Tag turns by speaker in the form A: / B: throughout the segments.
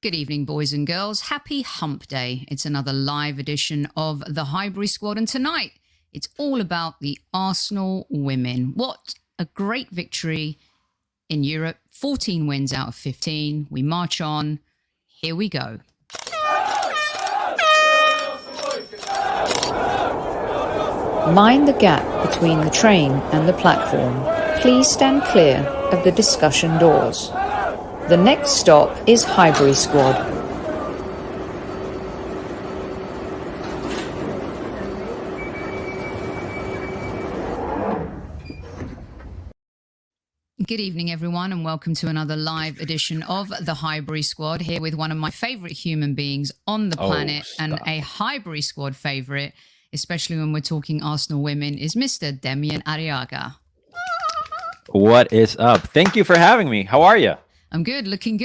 A: Good evening, boys and girls. Happy Hump Day. It's another live edition of the Highbury Squad. And tonight, it's all about the Arsenal women. What a great victory in Europe. 14 wins out of 15. We march on. Here we go.
B: Mind the gap between the train and the platform. Please stand clear of the discussion doors. The next stop is Highbury Squad.
A: Good evening, everyone, and welcome to another live edition of the Highbury Squad, here with one of my favourite human beings on the planet and a Highbury Squad favourite, especially when we're talking Arsenal women, is Mr. Demian Arriaga.
C: What is up? Thank you for having me. How are you?
A: I'm good, looking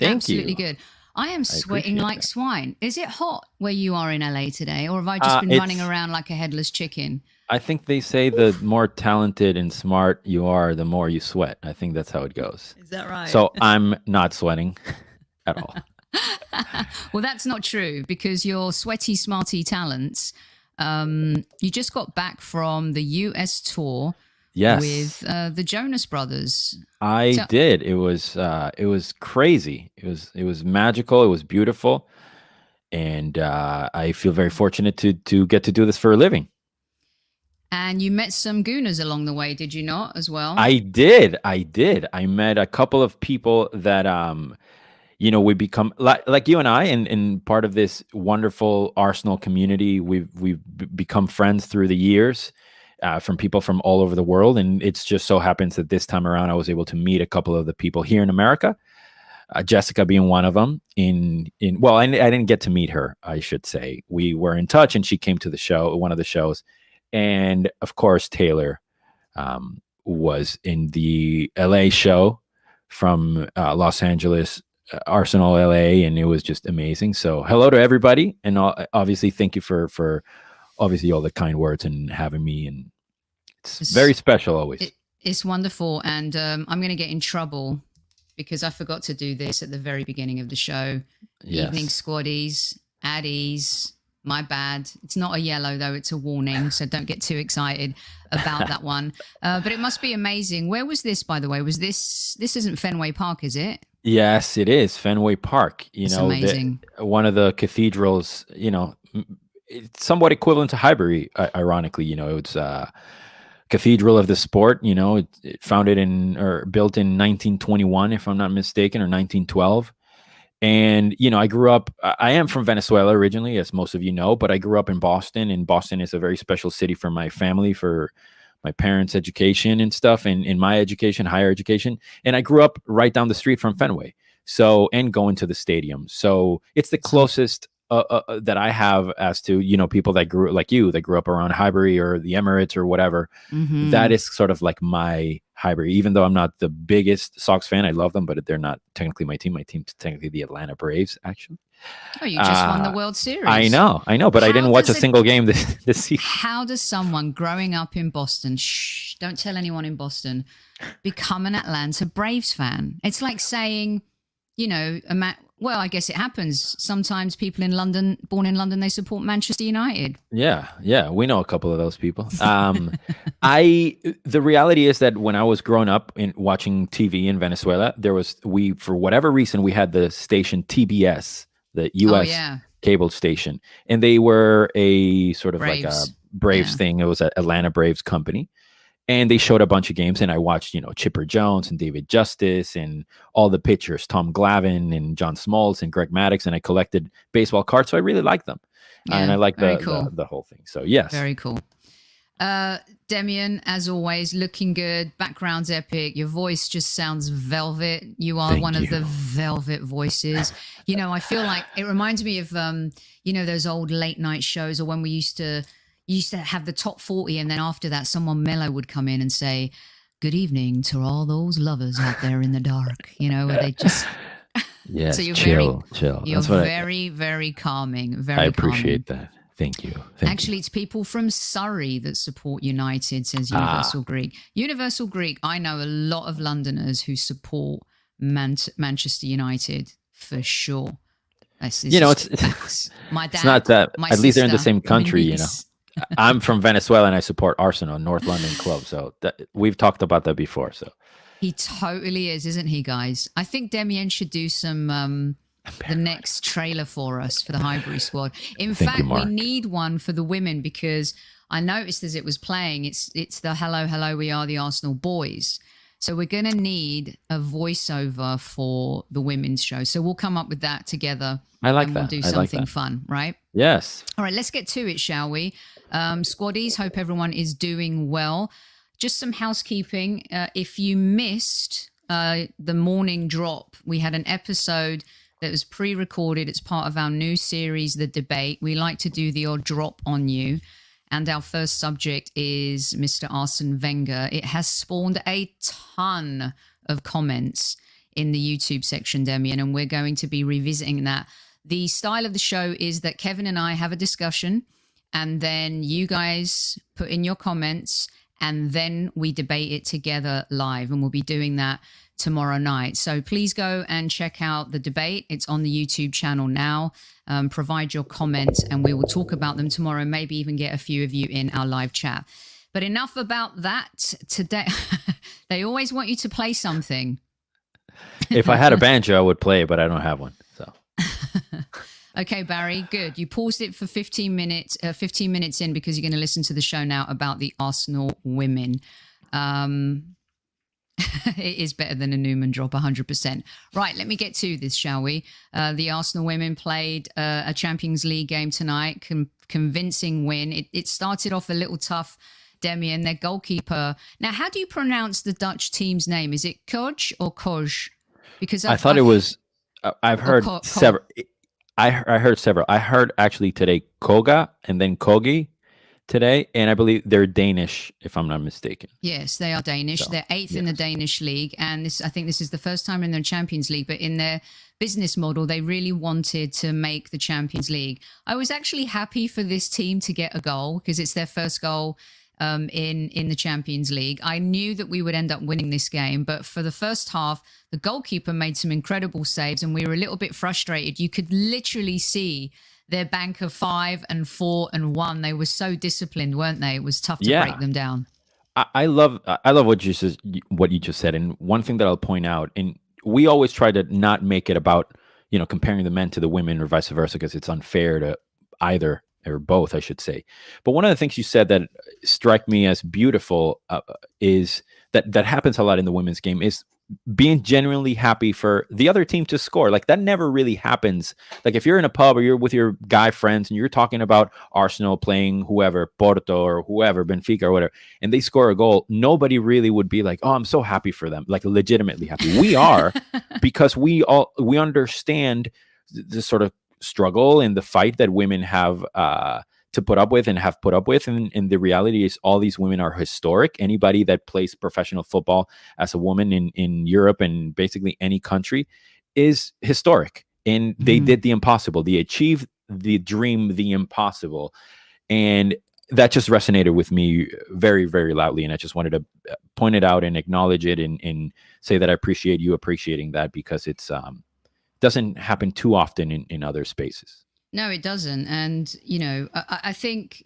A: absolutely good. I am sweating like swine. Is it hot where you are in LA today, or have I just been running around like a headless chicken?
C: I think they say the more talented and smart you are, the more you sweat. I think that's how it goes.
A: Is that right?
C: So I'm not sweating at all.
A: Well, that's not true, because your sweaty, smarty talents, you just got back from the US tour.
C: Yes.
A: With the Jonas Brothers.
C: I did. It was crazy. It was magical. It was beautiful. And I feel very fortunate to get to do this for a living.
A: And you met some gooners along the way, did you not, as well?
C: I did. I met a couple of people that we become like you and I, and part of this wonderful Arsenal community. We've become friends through the years. From people from all over the world, and it's just so happens that this time around I was able to meet a couple of the people here in America, Jessica being one of them. I didn't get to meet her, I should say. We were in touch, and she came to the show, one of the shows, and of course Taylor was in the LA show from Los Angeles, Arsenal LA, and it was just amazing. So hello to everybody, and obviously thank you for obviously all the kind words and having me, and it's very special always.
A: It's wonderful, and I'm going to get in trouble because I forgot to do this at the very beginning of the show. Yes. Evening squaddies, at ease, my bad. It's not a yellow though, it's a warning, so don't get too excited about that one. But it must be amazing. Where was this, by the way? Was this isn't Fenway Park, is it?
C: Yes, it is Fenway Park.
A: It's amazing.
C: One of the cathedrals, it's somewhat equivalent to Highbury, ironically. It's cathedral of the sport. It founded built in 1921, if I'm not mistaken, or 1912. And I grew up. I am from Venezuela originally, as most of you know, but I grew up in Boston, and Boston is a very special city for my family, for my parents' education and stuff, and in my education, higher education. And I grew up right down the street from Fenway, and going to the stadium. So it's the closest that I have as to, people that grew up around Highbury or the Emirates or whatever. Mm-hmm. That is sort of like my Highbury, even though I'm not the biggest Sox fan. I love them, but they're not technically my team. My team's technically the Atlanta Braves, actually.
A: Oh, you just won the World Series.
C: I know, but I didn't watch a single game this season.
A: How does someone growing up in Boston, don't tell anyone in Boston, become an Atlanta Braves fan? It's like saying, well, I guess it happens. Sometimes people born in London, they support Manchester United.
C: Yeah, we know a couple of those people. The reality is that when I was growing up and watching TV in Venezuela, for whatever reason, we had the station TBS, the US cable station, and they were a sort of Braves. Like a Braves thing. It was an Atlanta Braves company. And they showed a bunch of games, and I watched, Chipper Jones and David Justice and all the pitchers, Tom Glavine and John Smoltz and Greg Maddux, and I collected baseball cards, so I really liked them. And I like the whole thing. So, yes.
A: Very cool. Demian, as always, looking good. Background's epic. Your voice just sounds velvet. You are one of the velvet voices. I feel like it reminds me of, those old late night shows, or when we used to have the top 40, and then after that someone mellow would come in and say, good evening to all those lovers out there in the dark, where they just
C: yes, so you're chill.
A: You're very, very calming. Very
C: I appreciate that. Thank you.
A: Actually, it's people from Surrey that support United, says Universal Greek. Universal Greek, I know a lot of Londoners who support Manchester United. for sure. It's my dad.
C: It's not that.
A: My
C: at least they're in the
A: sister,
C: same country,
A: my niece.
C: I'm from Venezuela and I support Arsenal, North London club. So we've talked about that before. So
A: he totally is, isn't he, guys? I think Demian should do some the next trailer for us for the Highbury Squad. In fact, we need one for the women because I noticed as it was playing, it's the hello, we are the Arsenal boys. So we're going to need a voiceover for the women's show. So we'll come up with that together.
C: I like
A: and
C: that.
A: We'll do something fun, right?
C: Yes.
A: All right, let's get to it, shall we? Squaddies, hope everyone is doing well. Just some housekeeping. If you missed the morning drop, we had an episode that was pre-recorded. It's part of our new series, The Debate. We like to do the odd drop on you. And our first subject is Mr. Arsene Wenger. It has spawned a ton of comments in the YouTube section, Demian, and we're going to be revisiting that. The style of the show is that Kevin and I have a discussion, and then you guys put in your comments, and then we debate it together live, and we'll be doing that tomorrow night. So please go and check out the debate. It's on the YouTube channel now. Provide your comments and we will talk about them tomorrow, maybe even get a few of you in our live chat. But enough about that today. They always want you to play something.
C: If I had a banjo, I would play it, but I don't have one. So.
A: Okay, Barry, good. You paused it for 15 minutes in because you're going to listen to the show now about the Arsenal women. It is better than a Newman drop, 100%. Right, let me get to this, shall we? The Arsenal women played a Champions League game tonight, convincing win. It started off a little tough, Demian, their goalkeeper. Now, how do you pronounce the Dutch team's name? Is it Koj or Koj? Because I thought it was...
C: I've heard several. I heard several. I heard actually today Koga and then Kogi today, and I believe they're Danish, if I'm not mistaken.
A: Yes, they are Danish. So, they're eighth in the Danish league, and I think this is the first time in their Champions League, but in their business model, they really wanted to make the Champions League. I was actually happy for this team to get a goal because it's their first goal in the Champions League. I knew that we would end up winning this game, but for the first half, the goalkeeper made some incredible saves, and we were a little bit frustrated. You could literally see their bank of 5 and 4 and 1. They were so disciplined, weren't they? It was tough to break them down.
C: I love what you just said. And one thing that I'll point out, and we always try to not make it about, comparing the men to the women or vice versa, because it's unfair to either or both, I should say. But one of the things you said that strike me as beautiful is that happens a lot in the women's game is being genuinely happy for the other team to score. Like that never really happens. Like if you're in a pub or you're with your guy friends and you're talking about Arsenal playing whoever, Porto or whoever, Benfica or whatever, and they score a goal, nobody really would be like, oh, I'm so happy for them. Like legitimately happy. We are, because we understand the sort of struggle and the fight that women have to put up with and have put up with. And the reality is all these women are historic. Anybody that plays professional football as a woman in Europe and basically any country is historic. And they did the impossible. They achieved the dream, the impossible. And that just resonated with me very, very loudly. And I just wanted to point it out and acknowledge it and say that I appreciate you appreciating that, because it's doesn't happen too often in other spaces.
A: No, it doesn't. And, I think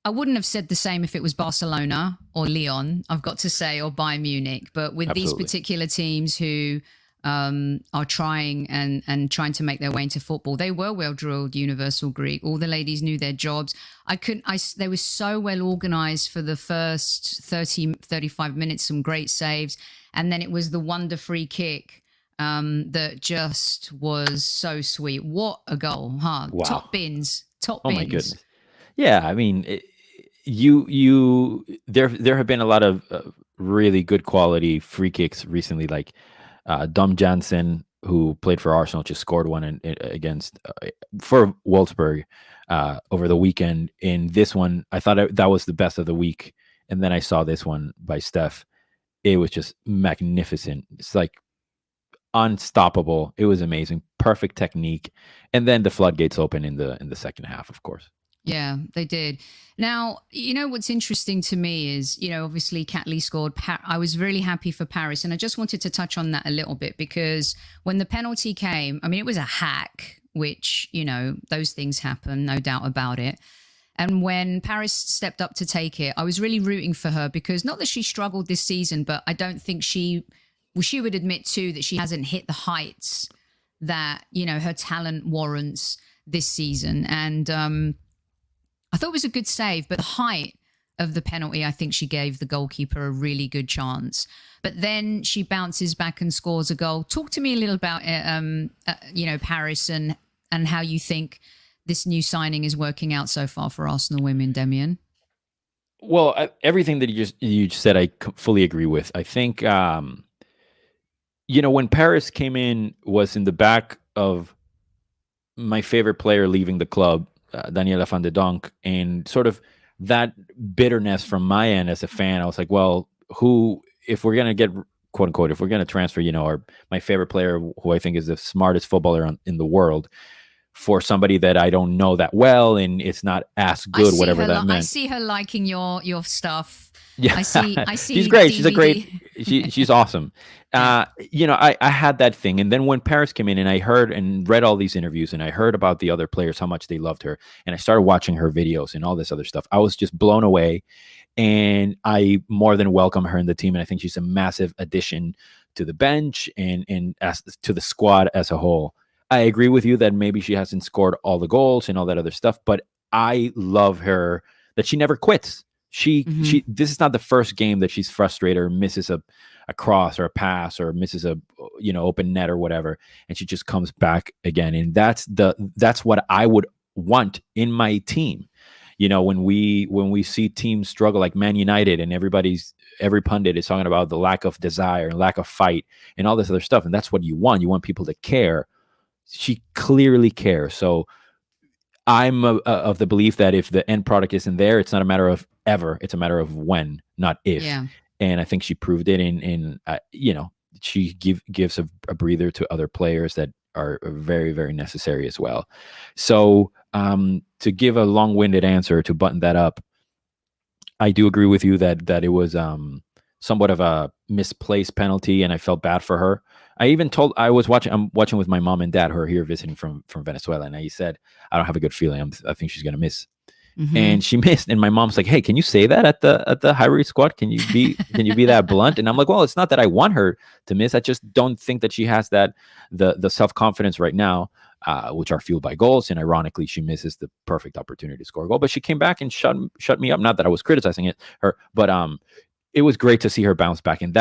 A: I wouldn't have said the same if it was Barcelona or Lyon, I've got to say, or Bayern Munich. But with these particular teams who are trying and trying to make their way into football, they were well-drilled, universal Greek. All the ladies knew their jobs. They were so well organized for the first 30, 35 minutes, some great saves. And then it was the wonder free kick that just was so sweet. What a goal, huh? Wow. Top bins. Oh my goodness.
C: Yeah, I mean, there have been a lot of really good quality free kicks recently, like Dom Jansen, who played for Arsenal, just scored one against for Wolfsburg over the weekend. In this one, I thought that was the best of the week, and then I saw this one by Steph. It was just magnificent. It's like unstoppable. It was amazing. Perfect technique. And then the floodgates open in the second half, of course.
A: Yeah, they did. Now, what's interesting to me is, obviously Catley scored. I was really happy for Paris. And I just wanted to touch on that a little bit because when the penalty came, I mean, it was a hack, which, those things happen, no doubt about it. And when Paris stepped up to take it, I was really rooting for her because not that she struggled this season, but I don't think she would admit too that she hasn't hit the heights that, her talent warrants this season. And I thought it was a good save, but the height of the penalty, I think she gave the goalkeeper a really good chance. But then she bounces back and scores a goal. Talk to me a little about, Paris and how you think this new signing is working out so far for Arsenal women, Demian.
C: Well, everything that you just said, I fully agree with. I think, when Paris came in, was in the back of my favorite player leaving the club, Daniela van de Donk, and sort of that bitterness from my end as a fan. I was like, well, if we're going to get, quote unquote, if we're going to transfer, my favorite player, who I think is the smartest footballer in the world, for somebody that I don't know that well, and it's not as good, whatever that meant.
A: I see her liking your stuff.
C: Yeah,
A: I see.
C: She's great.
A: DVD.
C: She's awesome. I had that thing. And then when Paris came in and I heard and read all these interviews and I heard about the other players, how much they loved her, and I started watching her videos and all this other stuff, I was just blown away. And I more than welcome her in the team. And I think she's a massive addition to the bench and as to the squad as a whole. I agree with you that maybe she hasn't scored all the goals and all that other stuff, but I love her that she never quits. This is not the first game that she's frustrated or misses a cross or a pass or misses a open net or whatever, and she just comes back again. And that's what I would want in my team. When we see teams struggle like Man United, and every pundit is talking about the lack of desire and lack of fight and all this other stuff, and that's what you want. You want people to care. She clearly cares. So I'm of the belief that if the end product isn't there, it's not a matter of ever. It's a matter of when, not if. Yeah. And I think she proved it in she gives a breather to other players that are very, very necessary as well. So to give a long-winded answer, to button that up, I do agree with you that it was somewhat of a misplaced penalty, and I felt bad for her. I'm watching with my mom and dad, who are here visiting from Venezuela, and I said, I don't have a good feeling. I think she's gonna miss. Mm-hmm. And she missed, and my mom's like, "Hey, can you say that at the Highbury Squad? Can you be that blunt?" And I'm like, "Well, it's not that I want her to miss. I just don't think that she has that the self-confidence right now, which are fueled by goals. And ironically, she misses the perfect opportunity to score a goal. But she came back and shut me up. Not that I was criticizing her, but it was great to see her bounce back. And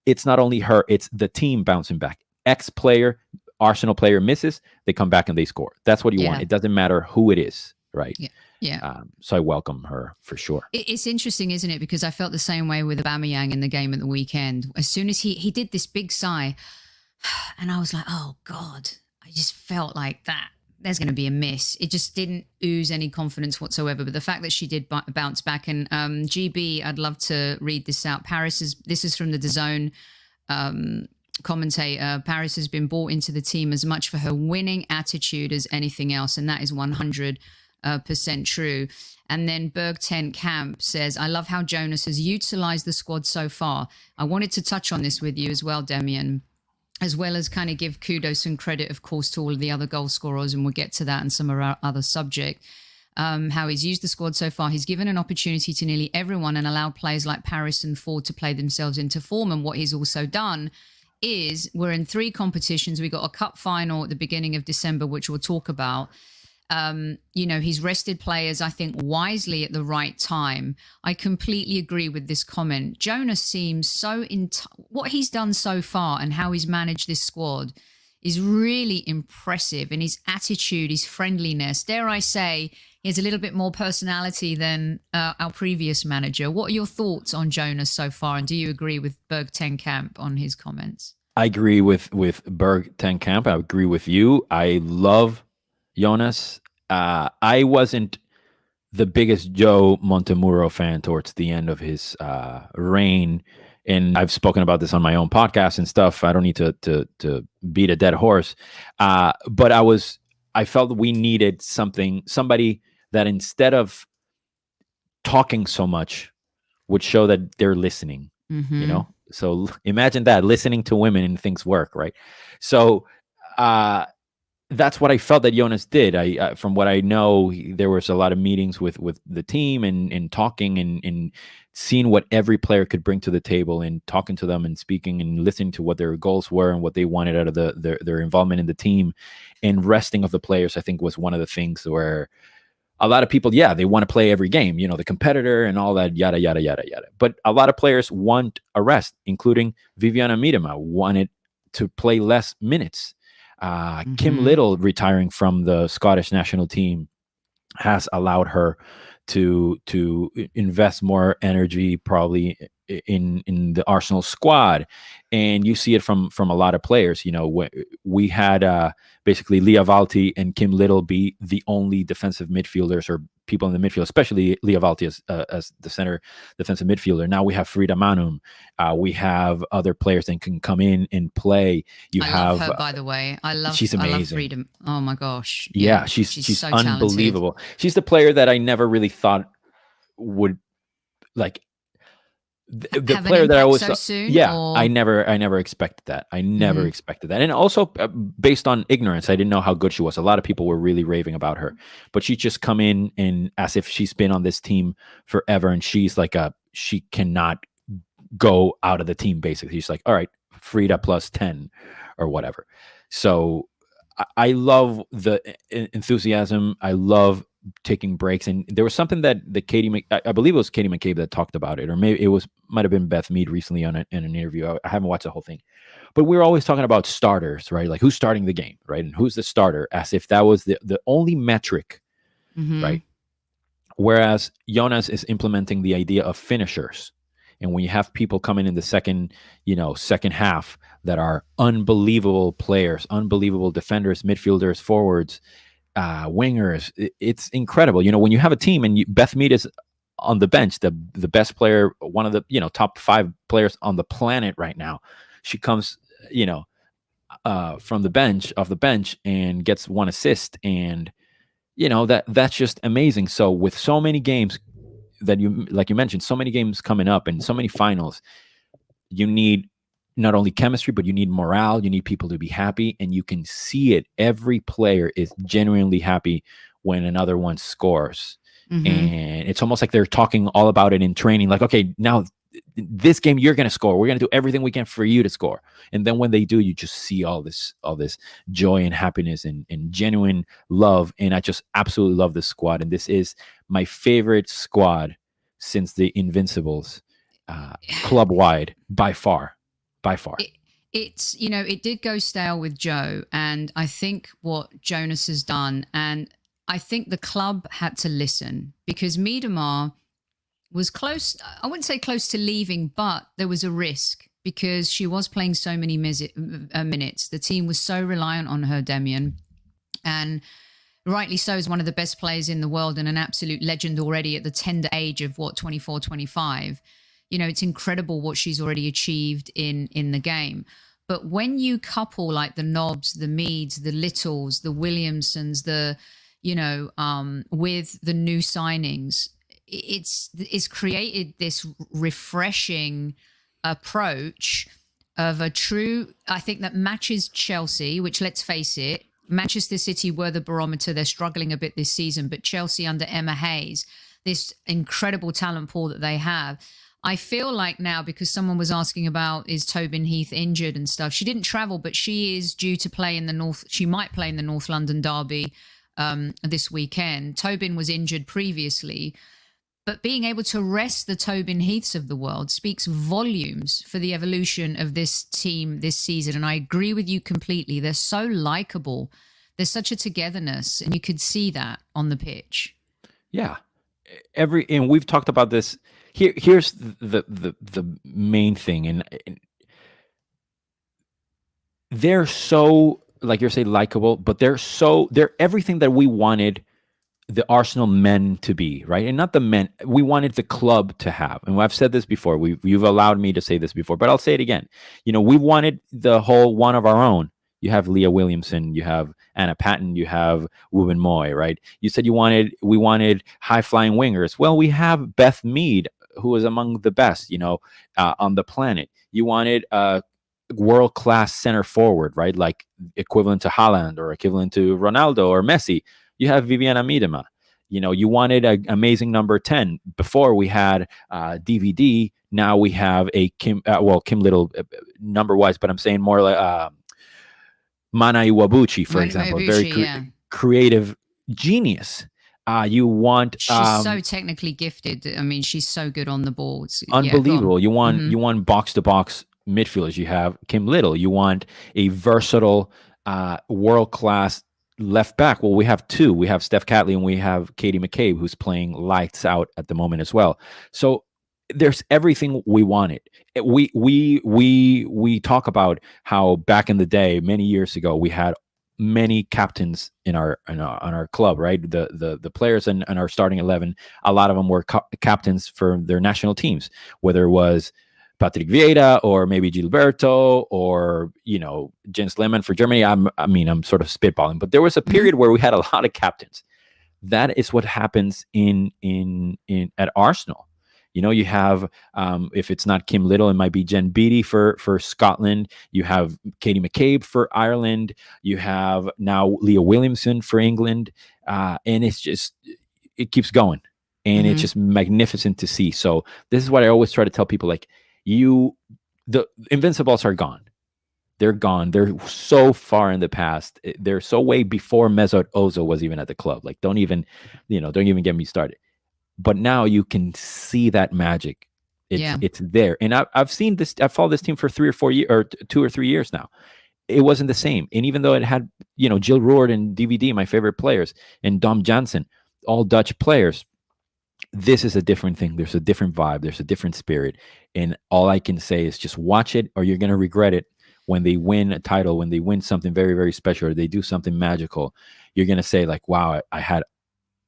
C: it's not only her, it's the team bouncing back. Ex-player, Arsenal player misses, they come back and they score. That's what you want. It doesn't matter who it is, right?
A: Yeah.
C: So I welcome her for sure.
A: It's interesting, isn't it? Because I felt the same way with Aubameyang in the game at the weekend. As soon as he did this big sigh, and I was like, oh God, I just felt like that. There's going to be a miss. It just didn't ooze any confidence whatsoever. But the fact that she did bounce back, and GB, I'd love to read this out. This is from the DAZN commentator. Paris has been brought into the team as much for her winning attitude as anything else. And that is 100% true. And then Berg 10 Camp says, I love how Jonas has utilized the squad so far. I wanted to touch on this with you as well, Demian, as well as kind of give kudos and credit, of course, to all of the other goal scorers, and we'll get to that and some of our other subject. How he's used the squad so far. He's given an opportunity to nearly everyone and allowed players like Paris and Ford to play themselves into form. And what he's also done is we're in 3 competitions. We got a cup final at the beginning of December, which we'll talk about. He's rested players, I think, wisely at the right time. I completely agree with this comment. Jonas seems so what he's done so far and how he's managed this squad is really impressive. And his attitude, his friendliness, dare I say, he has a little bit more personality than our previous manager. What are your thoughts on Jonas so far? And do you agree with Berg Ten Camp on his comments?
C: I agree with Berg Ten Camp. I agree with you. I love Jonas. I wasn't the biggest Joe Montemurro fan towards the end of his reign, and I've spoken about this on my own podcast and stuff. I don't need to beat a dead horse, but I felt that we needed somebody that instead of talking so much would show that they're listening, you know? So imagine that, listening to women and things work, right? So that's what I felt that Jonas did. From what I know, there was a lot of meetings with the team and talking and seeing what every player could bring to the table and talking to them and speaking and listening to what their goals were and what they wanted out of their involvement in the team. And resting of the players, I think, was one of the things where a lot of people, they want to play every game, the competitor and all that, yada, yada, yada, yada. But a lot of players want a rest, including Viviana Miedema wanted to play less minutes. Kim Little retiring from the Scottish national team has allowed her to invest more energy probably in the Arsenal squad. And you see it from a lot of players. We had basically Leah Valti and Kim Little be the only defensive midfielders or people in the midfield, especially Leah Valti as the center defensive midfielder. Now we have Frida Manum. We have other players that can come in and play. I love
A: her, by the way.
C: She's amazing.
A: I love Frida. Oh my gosh.
C: Yeah, she's so unbelievable. Talented. She's the player that I never really thought would like the player that I always thought. Soon, I never expected that. I never expected that. And also based on ignorance, I didn't know how good she was. A lot of people were really raving about her, but she just come in and as if she's been on this team forever. And she's like she cannot go out of the team. Basically, she's like, all right, Frida plus 10 or whatever. So I love the enthusiasm. I love taking breaks. And there was something that I believe it was Katie McCabe that talked about it, or maybe it might have been Beth Mead recently in an interview. I haven't watched the whole thing, but we were always talking about starters, right? Like who's starting the game, right? And who's the starter, as if that was the only metric, right? Whereas Jonas is implementing the idea of finishers. And when you have people coming in the second half that are unbelievable players, unbelievable defenders, midfielders, forwards, wingers, it's incredible. When you have a team and Beth Mead is on the bench, the best player, one of the top 5 players on the planet right now, she comes from the bench and gets 1 assist, and that's just amazing. So with so many games that you mentioned, so many games coming up and so many finals, you need not only chemistry, but you need morale. You need people to be happy, and you can see it. Every player is genuinely happy when another one scores. And it's almost like they're talking all about it in training. Like, okay, now this game, you're going to score. We're going to do everything we can for you to score. And then when they do, you just see all this joy and happiness and genuine love. And I just absolutely love this squad. And this is my favorite squad since the Invincibles, club wide, by far.
A: It's it did go stale with Joe, and I think what Jonas has done, and I think the club had to listen, because Miedema was close. I wouldn't say close to leaving, but there was a risk because she was playing so many minutes. The team was so reliant on her, Demian, and rightly so, is one of the best players in the world and an absolute legend already at the tender age of 24, 25. It's incredible what she's already achieved in the game. But when you couple like the Nobbs, the Meads, the Littles, the Williamsons, with the new signings, it's created this refreshing approach of a true, I think, that matches Chelsea, which, let's face it, Manchester City were the barometer. They're struggling a bit this season, but Chelsea under Emma Hayes, this incredible talent pool that they have. I feel like now, because someone was asking about, is Tobin Heath injured and stuff? She didn't travel, but she is due to play in the North. She might play in the North London derby this weekend. Tobin was injured previously, but being able to rest the Tobin Heaths of the world speaks volumes for the evolution of this team this season. And I agree with you completely. They're so likable. There's such a togetherness, and you could see that on the pitch.
C: Yeah. And we've talked about this. Here's the main thing, and they're so, like you're saying, likable, but they're everything that we wanted the Arsenal men to be, right? And not the men, we wanted the club to have. And I've said this before. You've allowed me to say this before, but I'll say it again. We wanted the whole one of our own. You have Leah Williamson, you have Anna Patton, you have Wubin Moy, right? You said we wanted high flying wingers. Well, we have Beth Mead, who is among the best, on the planet. You wanted world class center forward, right? Like equivalent to Haaland or equivalent to Ronaldo or Messi. You have Viviana Miedema. You wanted an amazing number 10. Before we had DVD. Now we have a Kim Little number wise, but I'm saying more like Mana Iwabuchi, for example, very creative genius. You want
A: she's so technically gifted. I mean, she's so good on the ball. It's
C: unbelievable. You want box to box midfielders. You have Kim Little. You want a versatile world class left back. Well, we have two. We have Steph Catley and we have Katie McCabe, who's playing lights out at the moment as well. So there's everything we wanted. We talk about how back in the day, many years ago, we had many captains in our club, right? The players in our starting 11, a lot of them were captains for their national teams, whether it was Patrick Vieira or maybe Gilberto or Jens Lehmann for Germany. I'm sort of spitballing, but there was a period where we had a lot of captains. That is what happens in at Arsenal. You have, if it's not Kim Little, it might be Jen Beattie for Scotland. You have Katie McCabe for Ireland. You have now Leah Williamson for England. And it keeps going. And it's just magnificent to see. So this is what I always try to tell people, like, the Invincibles are gone. They're gone. They're so far in the past. They're so way before Mesut Ozil was even at the club. Like, don't even get me started. But now you can see that magic. It's there. And I've seen this. I've followed this team for 3 or 4 years, or 2 or 3 years now. It wasn't the same. And even though it had, Jill Roord and DVD, my favorite players, and Dom Jansen, all Dutch players, this is a different thing. There's a different vibe. There's a different spirit. And all I can say is just watch it, or you're going to regret it when they win a title, when they win something very, very special, or they do something magical. You're going to say, like, wow,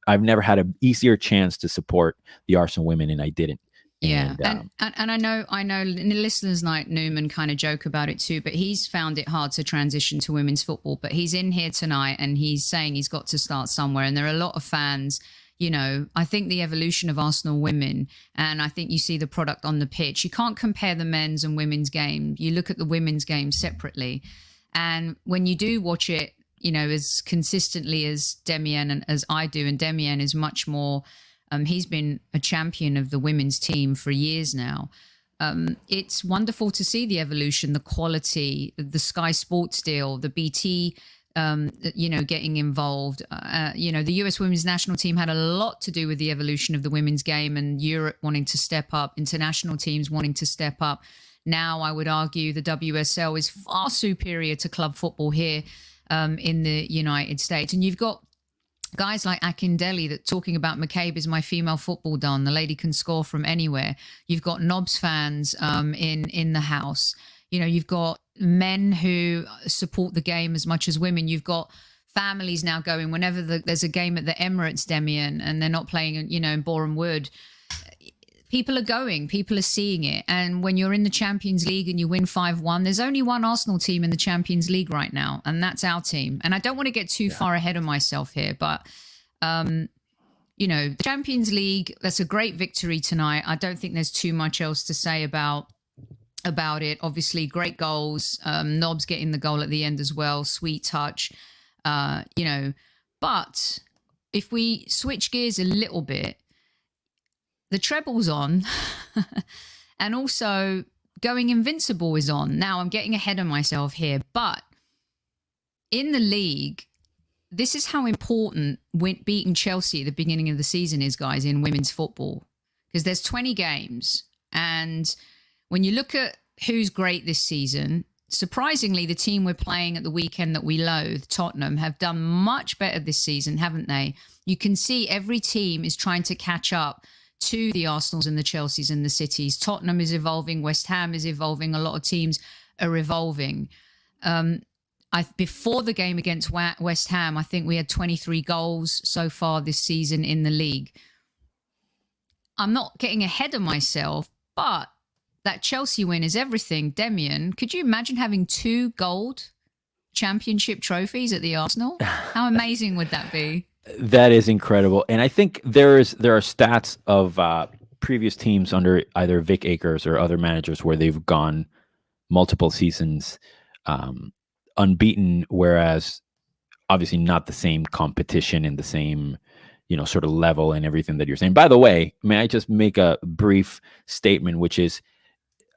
C: I've never had an easier chance to support the Arsenal women, and I didn't.
A: Yeah, and I know in the listeners' night, Newman kind of joke about it too, but he's found it hard to transition to women's football. But he's in here tonight, and he's saying he's got to start somewhere. And there are a lot of fans. I think the evolution of Arsenal women, and I think you see the product on the pitch. You can't compare the men's and women's game. You look at the women's game separately, and when you do watch it, as consistently as Demian and as I do, and Demian is much more, he's been a champion of the women's team for years now. It's wonderful to see the evolution, the quality, the Sky Sports deal, the BT, getting involved. The US women's national team had a lot to do with the evolution of the women's game, and Europe wanting to step up, international teams wanting to step up. Now, I would argue the WSL is far superior to club football here. In the United States. And you've got guys like Akindele that talking about McCabe is my female football don. The lady can score from anywhere. You've got Knobs fans in the house. You've got men who support the game as much as women. You've got families now going whenever there's a game at the Emirates, Demian, and they're not playing, in Boreham Wood. People are going, people are seeing it. And when you're in the Champions League and you win 5-1, there's only one Arsenal team in the Champions League right now, and that's our team. And I don't want to get too far ahead of myself here, but, the Champions League, that's a great victory tonight. I don't think there's too much else to say about it. Obviously, great goals. Knobs getting the goal at the end as well. Sweet touch, But if we switch gears a little bit, the treble's on, and also going Invincible is on. Now, I'm getting ahead of myself here, but in the league, this is how important beating Chelsea at the beginning of the season is, guys, in women's football. Because there's 20 games, and when you look at who's great this season, surprisingly, the team we're playing at the weekend that we loathe, Tottenham, have done much better this season, haven't they? You can see every team is trying to catch up to the Arsenals and the Chelseas and the Cities. Tottenham is evolving. West Ham is evolving. A lot of teams are evolving. Before the game against West Ham, I think we had 23 goals so far this season in the league. I'm not getting ahead of myself, but that Chelsea win is everything. Demian, could you imagine having 2 gold championship trophies at the Arsenal? How amazing would that be?
C: That is incredible. And I think there are stats of previous teams under either Vic Akers or other managers where they've gone multiple seasons unbeaten, whereas obviously not the same competition and the same, sort of level and everything that you're saying. By the way, may I just make a brief statement, which is,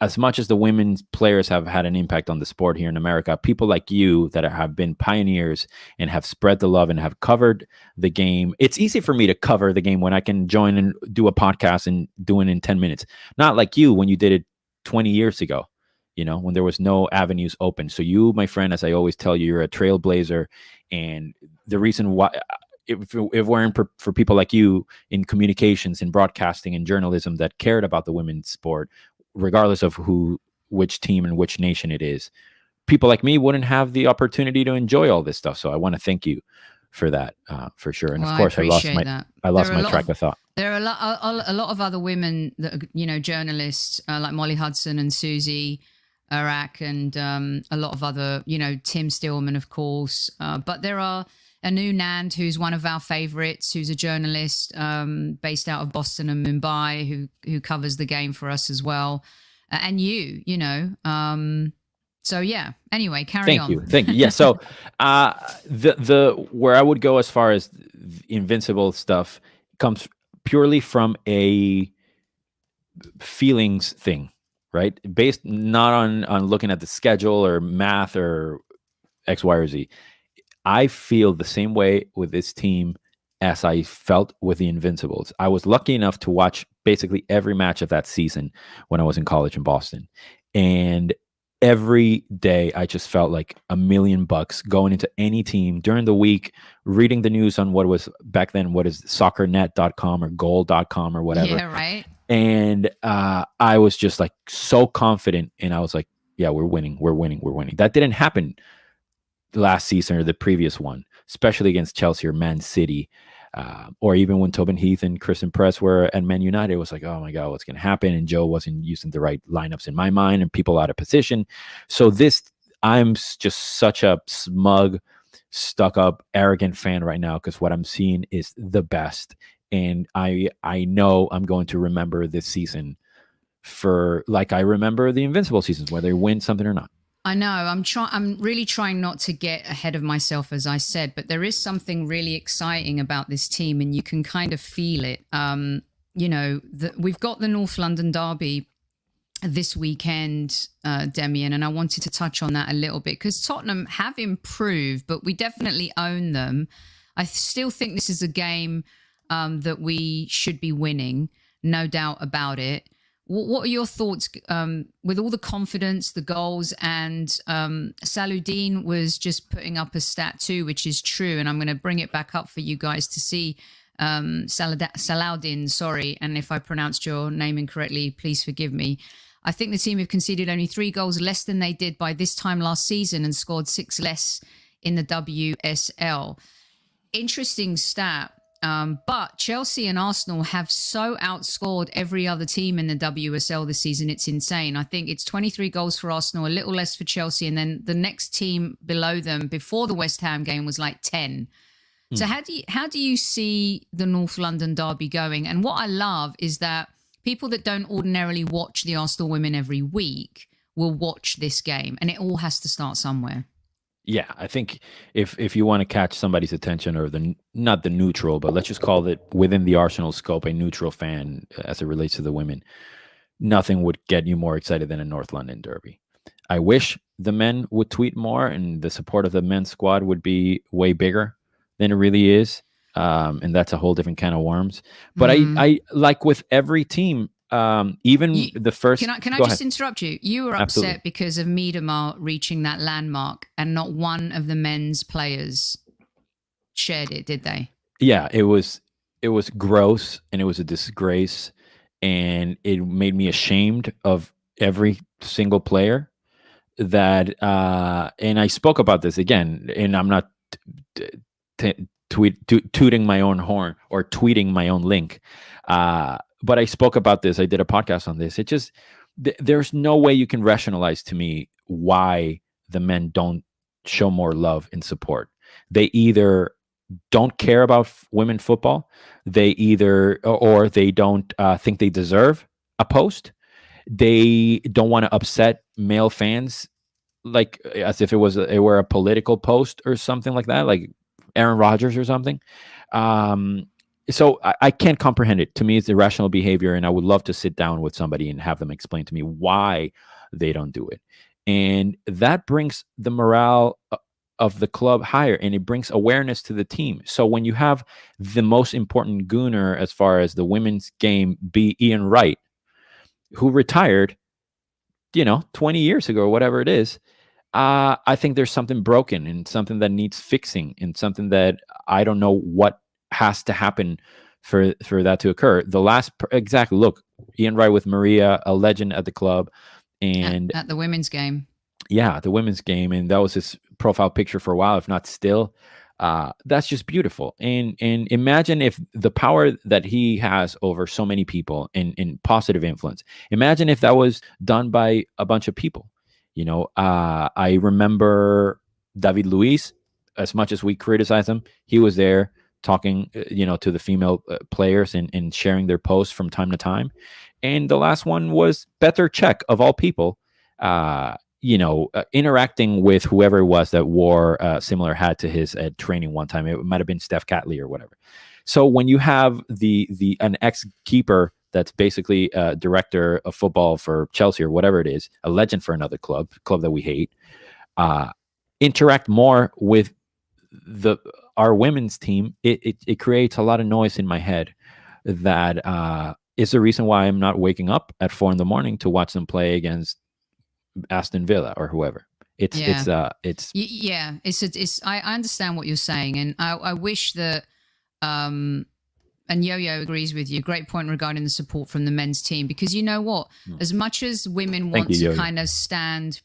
C: as much as the women's players have had an impact on the sport here in America, people like you that have been pioneers and have spread the love and have covered the game. It's easy for me to cover the game when I can join and do a podcast and do it in 10 minutes. Not like you when you did it 20 years ago, when there was no avenues open. So you, my friend, as I always tell you, you're a trailblazer. And the reason why, if it weren't for people like you in communications and broadcasting and journalism that cared about the women's sport, regardless of which team and which nation it is, people like me wouldn't have the opportunity to enjoy all this stuff. So I want to thank you for that, for sure. And of course, I lost my track of thought. There
A: are a lot of other women that are, journalists like Molly Hudson and Susie Arak and a lot of other, Tim Stillman, of course. But there are Anu Nand, who's one of our favorites, who's a journalist based out of Boston and Mumbai, who covers the game for us as well. And so yeah. Anyway, carry on.
C: Thank you. Yeah. So the where I would go as far as Invincible stuff comes purely from a feelings thing, right? Based not on looking at the schedule or math or X, Y, or Z. I feel the same way with this team as I felt with the Invincibles. I was lucky enough to watch basically every match of that season when I was in college in Boston. And every day I just felt like $1 million going into any team during the week, reading the news on what was back then, what is soccernet.com or goal.com or whatever.
A: Yeah, right.
C: And I was just like so confident. And I was like, yeah, we're winning. That didn't happen last season or the previous one, especially against Chelsea or Man City, or even when Tobin Heath and Kristen Press were at Man United. It was like, oh my God, what's going to happen? And Joe wasn't using the right lineups in my mind and people out of position. So I'm just such a smug, stuck up, arrogant fan right now because what I'm seeing is the best. And I know I'm going to remember this season for like I remember the Invincible seasons, whether they win something or not.
A: I know. I'm really trying not to get ahead of myself, as I said, but there is something really exciting about this team, and you can kind of feel it. We've got the North London Derby this weekend, Demian, and I wanted to touch on that a little bit because Tottenham have improved, but we definitely own them. I still think this is a game that we should be winning, no doubt about it. What are your thoughts with all the confidence, the goals, and Saludin was just putting up a stat too, which is true, and I'm going to bring it back up for you guys to see. Salaudin, sorry, and if I pronounced your name incorrectly, please forgive me. I think the team have conceded only 3 goals less than they did by this time last season and scored 6 less in the WSL. Interesting stat. But Chelsea and Arsenal have so outscored every other team in the WSL this season. It's insane. I think it's 23 goals for Arsenal, a little less for Chelsea. And then the next team below them before the West Ham game was like 10. So how do you see the North London Derby going? And what I love is that people that don't ordinarily watch the Arsenal women every week will watch this game. And it all has to start somewhere.
C: Yeah, I think if you want to catch somebody's attention, or not the neutral, but let's just call it within the Arsenal scope, a neutral fan as it relates to the women, nothing would get you more excited than a North London Derby. I wish the men would tweet more and the support of the men's squad would be way bigger than it really is. And that's a whole different can of worms. But I like with every team, the first.
A: Can I just interrupt you? You were upset because of Miedema reaching that landmark, and not one of the men's players shared it, did they?
C: Yeah, it was gross, and it was a disgrace, and it made me ashamed of every single player. That and I spoke about this again, and I'm not tooting my own horn or tweeting my own link. But I spoke about this. I did a podcast on this. It just, there's no way you can rationalize to me why the men don't show more love and support. They either don't care about women football, they either or they don't think they deserve a post. They don't want to upset male fans, like as if it were a political post or something like that, like Aaron Rodgers or something. So I can't comprehend it. To me, it's irrational behavior, and I would love to sit down with somebody and have them explain to me why they don't do it. And that brings the morale of the club higher, and it brings awareness to the team. So when you have the most important gooner as far as the women's game be Ian Wright, who retired, 20 years ago or whatever it is, I think there's something broken and something that needs fixing and something that I don't know what has to happen for that to occur. Exactly. Look, Ian Wright with Maria, a legend at the club, and
A: at the women's game.
C: Yeah, the women's game, and that was his profile picture for a while, if not still. That's just beautiful. And imagine if the power that he has over so many people in positive influence. Imagine if that was done by a bunch of people. I remember David Luiz. As much as we criticize him, he was there talking, to the female players and sharing their posts from time to time. And the last one was Petr Cech, of all people, interacting with whoever it was that wore a similar hat to his at training one time. It might have been Steph Catley or whatever. So when you have an ex-keeper that's basically a director of football for Chelsea or whatever it is, a legend for another club that we hate, interact more with our women's team, it creates a lot of noise in my head that is the reason why I'm not waking up at 4 a.m. to watch them play against Aston Villa or whoever. I understand what you're saying, and I wish that and Yo-Yo agrees with you. Great point regarding the support from the men's team, because you know what, as much as women want to kind of stand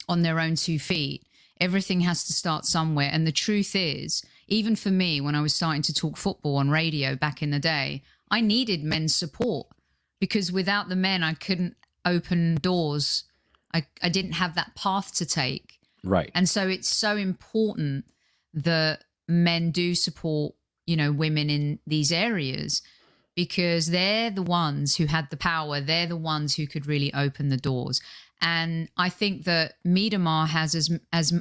C: on their own 2 feet, everything has to start somewhere. And the truth is, even for me, when I was starting to talk football on radio back in the day, I needed men's support, because without the men, I couldn't open doors. I didn't have that path to take. Right.
A: And so it's so important that men do support, women in these areas, because they're the ones who had the power. They're the ones who could really open the doors. And I think that Miedema has as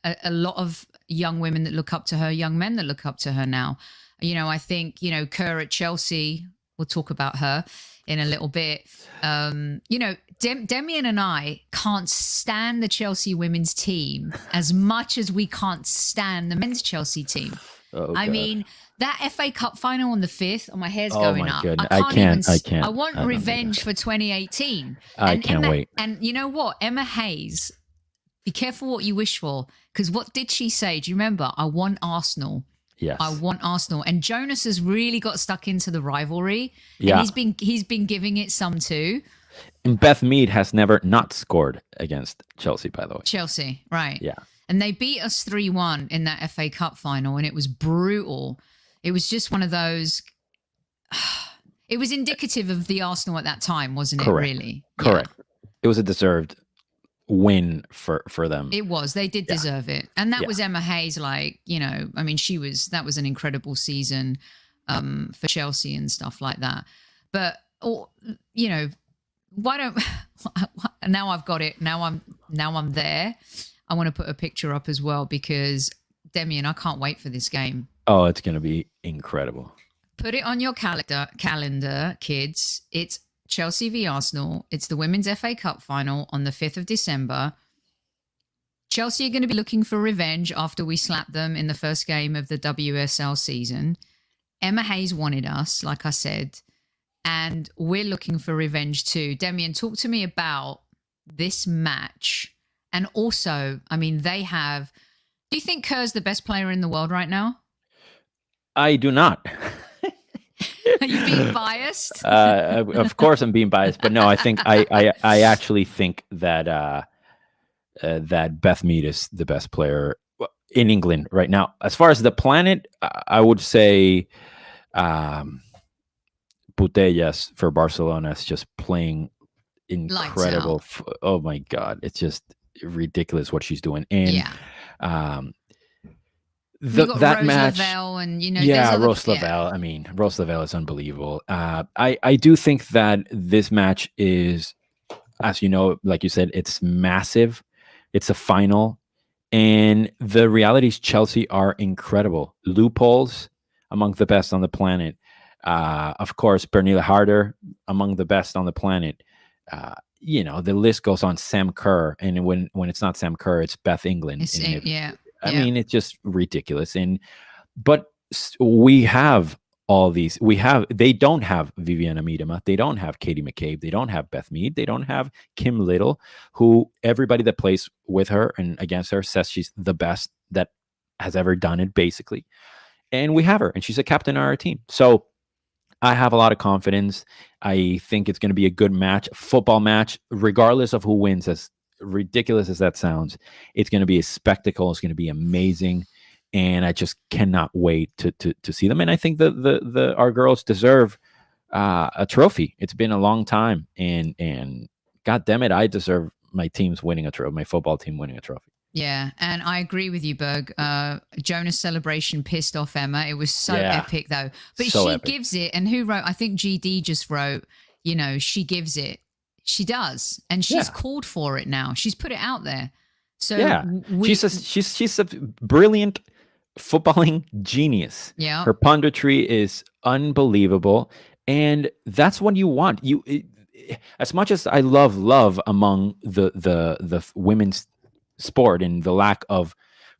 A: a lot of young women that look up to her, young men that look up to her now. I think, Kerr at Chelsea, we'll talk about her in a little bit. Demian and I can't stand the Chelsea women's team as much as we can't stand the men's Chelsea team.
C: Oh,
A: I mean, that FA Cup final on the 5th, my hair's
C: oh
A: going
C: my
A: up.
C: Goodness.
A: I
C: can't.
A: I want revenge for 2018.
C: I can't wait.
A: And you know what? Emma Hayes, be careful what you wish for, because what did she say? Do you remember? I want Arsenal.
C: Yes.
A: I want Arsenal. And Jonas has really got stuck into the rivalry.
C: Yeah.
A: And he's been giving it some too.
C: And Beth Mead has never not scored against Chelsea, by the way.
A: Chelsea, right.
C: Yeah.
A: And they beat us 3-1 in that FA Cup final, and it was brutal. It was just one of those... It was indicative of the Arsenal at that time, wasn't it, really?
C: Correct. Yeah. It was a deserved win for them.
A: It was. They did deserve it. And that was Emma Hayes, that was an incredible season for Chelsea and stuff like that. But, why don't... Now I've got it. Now I'm there. I want to put a picture up as well, because, Demian, I can't wait for this game.
C: Oh, it's going to be incredible.
A: Put it on your calendar, kids. It's Chelsea v Arsenal. It's the Women's FA Cup final on the 5th of December. Chelsea are going to be looking for revenge after we slapped them in the first game of the WSL season. Emma Hayes wanted us, like I said, and we're looking for revenge too. Demian, talk to me about this match. And also, they have... Do you think Kerr's the best player in the world right now?
C: I do not.
A: Are you being biased?
C: Of course I'm being biased, but no, I think I actually think that that Beth Mead is the best player in England right now. As far as the planet, I would say Putellas for Barcelona is just playing incredible. Oh my God, it's just ridiculous what she's doing. And Um,
A: You got
C: that
A: Rose
C: match,
A: Lavelle, and
C: yeah,
A: there's other,
C: Rose Lavelle. I mean, Rose Lavelle is unbelievable. I do think that this match is, as you know, like you said, it's massive. It's a final, and the realities Chelsea are incredible. Loopholes among the best on the planet. Of course, Pernille Harder among the best on the planet. The list goes on. Sam Kerr, and when it's not Sam Kerr, it's Beth England. I mean, it's just ridiculous. But we have all these. They don't have Viviana Miedema. They don't have Katie McCabe. They don't have Beth Mead. They don't have Kim Little, who everybody that plays with her and against her says she's the best that has ever done it, basically. And we have her, and she's a captain on our team. So I have a lot of confidence. I think it's going to be a good match, football match, regardless of who wins. As ridiculous as that sounds, it's going to be a spectacle. It's going to be amazing, and I just cannot wait to see them. And I think our girls deserve a trophy. It's been a long time, and God damn it, I deserve my team's winning a trophy, my football team winning a trophy.
A: Yeah, and I agree with you, Berg. Jonah's celebration pissed off Emma. It was so epic, though. But so she gives it, and who wrote? I think GD just wrote, she gives it. She does, and she's called for it now. She's put it out there. So she's a brilliant footballing genius. Yeah, her punditry is unbelievable, and that's what you want. As much as I love among the women's sport and the lack of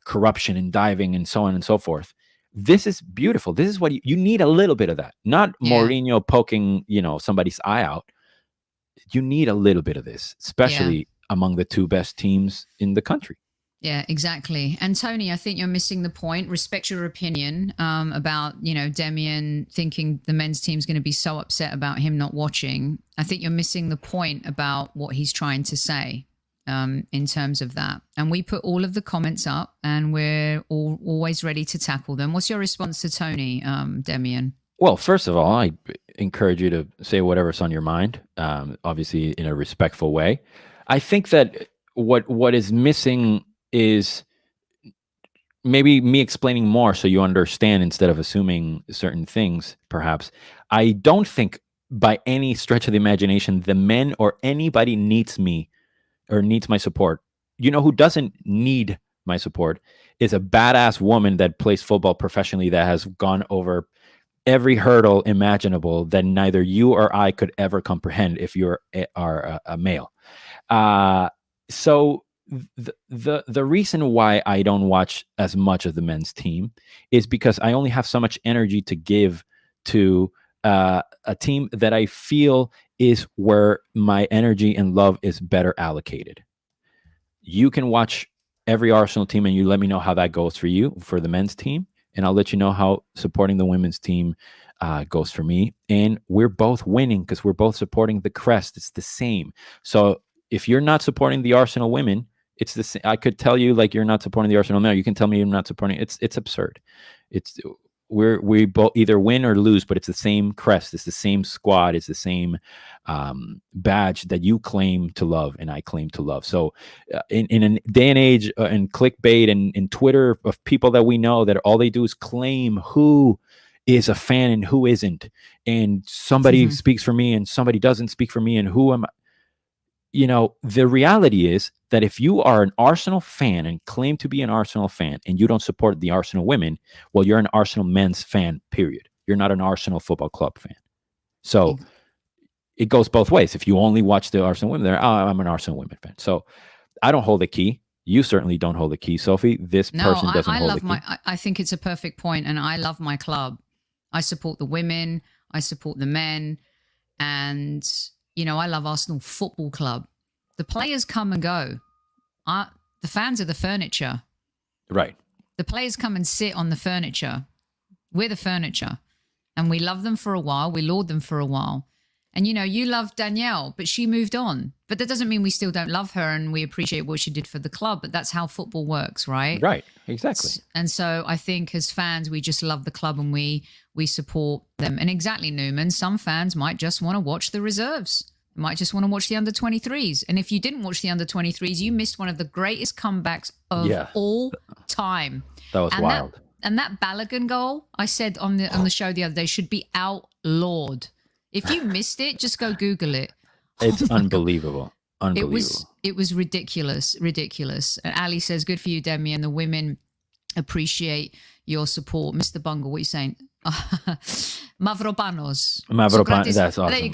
A: corruption and diving and so on and so forth, this is beautiful. This is what you need. A little bit of that, not Mourinho poking somebody's eye out. You need a little bit of this, especially among the two best teams in the country. Yeah, exactly. And Tony, I think you're missing the point. Respect your opinion about Demian thinking the men's team's going to be so upset about him not watching. I think you're missing the point about what he's trying to say in terms of that. And we put all of the comments up, and we're always ready to tackle them. What's your response to Tony, Demian? Well, first of all, I encourage you to say whatever's on your mind, obviously in a respectful way. I think that what is missing is maybe me explaining more so you understand instead of assuming certain things, perhaps. I don't think by any stretch of the imagination the men or anybody needs me or needs my support. You know who doesn't need my support is a badass woman that plays football professionally, that has gone over every hurdle imaginable that neither you or I could ever comprehend if you are a male. So the reason why I don't watch as much of the men's team is because I only have so much energy to give to a team that I feel is where my energy and love is better allocated. You can watch every Arsenal team and you let me know how that goes for you, for the men's team, and I'll let you know how supporting the women's team goes for me. And we're both winning because we're both supporting the crest. It's the same. So if you're not supporting the Arsenal women, it's the same. I could tell you like you're not supporting the Arsenal men. You can tell me you're not supporting. It's absurd. We both either win or lose, but it's the same crest. It's the same squad. It's the same badge that you claim to love and I claim to love. So in a day and age and clickbait and Twitter of people that we know that all they do is claim who is a fan and who isn't. And somebody speaks for me and somebody doesn't speak for me. And who am I? The reality is that if you are an Arsenal fan and claim to be an Arsenal fan and you don't support the Arsenal women, well, you're an Arsenal men's fan, period. You're not an Arsenal Football Club fan. So it goes both ways. If you only watch the Arsenal women, I'm an Arsenal women fan. So I don't hold the key. You certainly don't hold the key, Sophie. This person doesn't hold the key. I think it's a perfect point, and I love my club. I support the women. I support the men. And I love Arsenal Football Club. The players come and go. The fans are the furniture. Right. The players come and sit on the furniture. We're the furniture. And we love them for a while. We laud them for a while. And, you love Danielle, but she moved on. But that doesn't mean we still don't love her and we appreciate what she did for the club. But that's how football works, right? Right. Exactly. And so I think as fans, we just love the club and we support them. And exactly, Newman, some fans might just want to watch the reserves. You might just want to watch the under 23s. And if you didn't watch the under 23s, you missed one of the greatest comebacks of all time.
C: That was wild.
A: That Balogun goal, I said on the show the other day, should be outlawed. If you missed it, just go Google it.
C: It's unbelievable. Unbelievable.
A: It was ridiculous. And Ali says, good for you, Demian. The women appreciate your support. Mr. Bungle, what are you saying? Mavropanos.
C: That's awesome.
A: There you